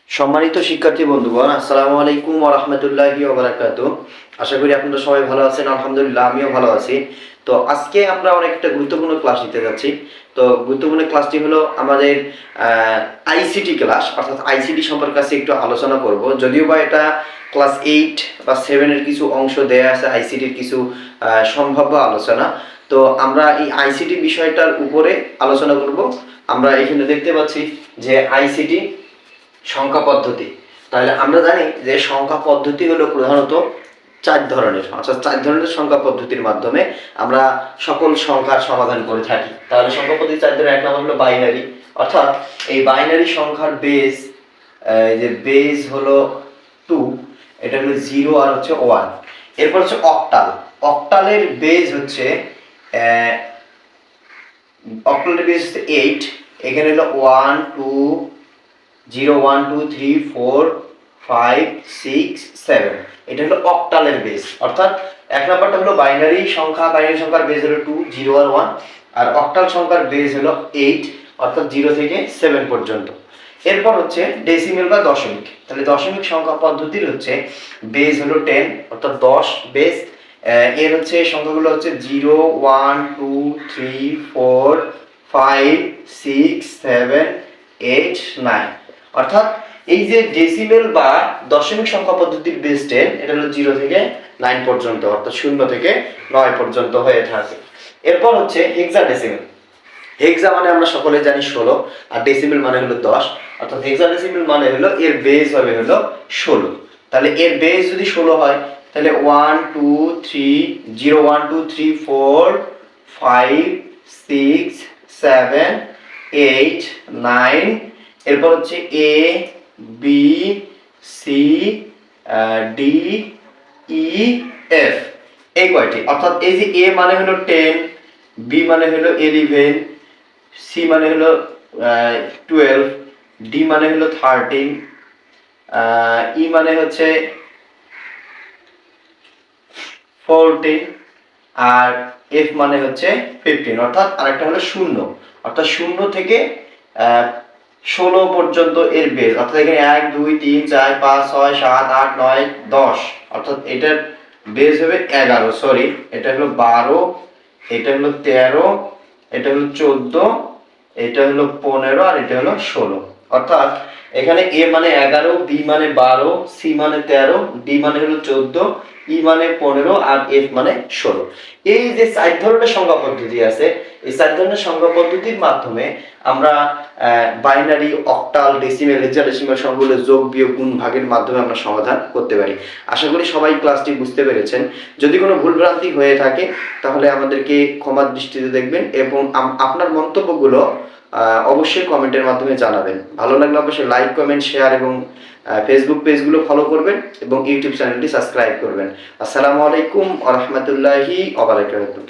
সম্মানিত শিক্ষার্থী বন্ধুগণ, আসসালামু আলাইকুম ওয়া রাহমাতুল্লাহি ওয়া বারাকাতুহু। আশা করি আপনারা সবাই ভালো আছেন। আলহামদুলিল্লাহ, আমিও ভালো আছি। তো আজকে আমরা অনেক একটা গুরুত্বপূর্ণ ক্লাস নিতে যাচ্ছি। তো গুরুত্বপূর্ণ ক্লাসটি হলো আমাদের আইসিটি ক্লাস, অর্থাৎ আইসিটি সম্পর্কে আজকে একটু আলোচনা করব। যদিও বা এটা ক্লাস 8 বা 7 এর কিছু অংশ দেয়া আছে, আইসিটির কিছু সম্ভাব্য আলোচনা। তো আমরা এই আইসিটি বিষয়টার উপরে আলোচনা করব। আমরা এখানে দেখতে পাচ্ছি যে আইসিটি সংখ্যা পদ্ধতি। তাহলে আমরা জানি যে সংখ্যা পদ্ধতি হলো প্রধানত 4 ধরনের, অর্থাৎ 4 ধরনের সংখ্যা পদ্ধতির মাধ্যমে আমরা সকল সংখ্যার সমাধান করে থাকি। তাহলে সংখ্যা পদ্ধতি 4 ধরনের। এক নম্বর হলো বাইনারি, অর্থাৎ এই বাইনারি সংখ্যার বেস, যে বেস হলো 2, এটা হলো 0 আর হচ্ছে 1। এরপর হচ্ছে অক্টাল। অক্টালের বেস হচ্ছে 8। এখানে হলো 1 2 0 1 2 3 4 5 6 7। এটা হলো অক্টালের বেস। অর্থাৎ এক নাম্বারটা হলো বাইনারি সংখ্যা, বাইনারি সংখ্যার বেস হলো 2 0 আর 1, আর অক্টাল সংখ্যার বেস হলো 8, অর্থাৎ 0 থেকে 7 পর্যন্ত। এরপর হচ্ছে ডেসিমেল বা দশমিক। তাহলে দশমিক সংখ্যা পদ্ধতির হচ্ছে বেস হলো 10, অর্থাৎ 10 বেস। এর হচ্ছে সংখ্যাগুলো হচ্ছে 0 1 2 3 4 5 6 7 8 9। অর্থাৎ এই যে ডেসিমেল বা দশমিক সংখ্যা পদ্ধতির বেস 10, এটা হলো 0 থেকে 9 পর্যন্ত, অর্থাৎ 0 থেকে 9 পর্যন্ত হয়ে থাকে। এরপর হচ্ছে হেক্সাডেসিমেল। হেক্সা মানে আমরা সকলে জানি 16, আর ডেসিমেল মানে হলো 10, অর্থাৎ হেক্সাডেসিমেল মানে হলো এর বেস হবে হলো 16। তাহলে এর বেস যদি 16 হয়, তাহলে 1 2 3 0 1 2 3 4 5 6 7 8 9। এরপর হচ্ছে A B C D E F, এই কয়টি। অর্থাৎ এই যে এ মানে হলো 10, বি মানে হলো 11, সি মানে হলো 12, ডি মানে হলো 13, ই মানে হচ্ছে 14, আর এফ মানে হচ্ছে 15। অর্থাৎ আরেকটা হলো 0, অর্থাৎ 0 থেকে 16 পর্যন্ত এর বেস। অর্থাৎ এখানে 1 2 3 4 5 6 7 8 9 10, অর্থাৎ এটার বেস হবে 11, সরি এটা হলো 12, এটা হলো 13, এটা হলো 14, এটা হলো 15, আর এটা হলো 16। অর্থাৎ এখানে এ মানে 11, বি মানে 12, সি মানে 13, ডি মানে হলো 14, ই মানে 15, আর এফ মানে 16। এই যে 4 ধরনের সংখ্যা পদ্ধতি আছে, এই 4 ধরনের সংখ্যা পদ্ধতির মাধ্যমে আমরা বাইনারি, অক্টাল, ডেসিমেল, হেক্সাডেসিমেল সংখ্যাগুলো যোগ বিয়োগ গুণ ভাগের মাধ্যমে আমরা সমাধান করতে পারি। আশা করি সবাই ক্লাসটি বুঝতে পেরেছেন। যদি কোনো ভুলভ্রান্তি হয়ে থাকে তাহলে আমাদেরকে ক্ষমার দৃষ্টিতে দেখবেন, এবং আপনার মন্তব্যগুলো অবশ্যই কমেন্টের মাধ্যমে জানাবেন। ভালো লাগলে অবশ্যই লাইক কমেন্ট শেয়ার এবং ফেসবুক পেজগুলো ফলো করবেন এবং ইউটিউব চ্যানেলটি সাবস্ক্রাইব করবেন। আসসালামু আলাইকুম ওয়া রাহমাতুল্লাহি ওয়া বারাকাতুহু।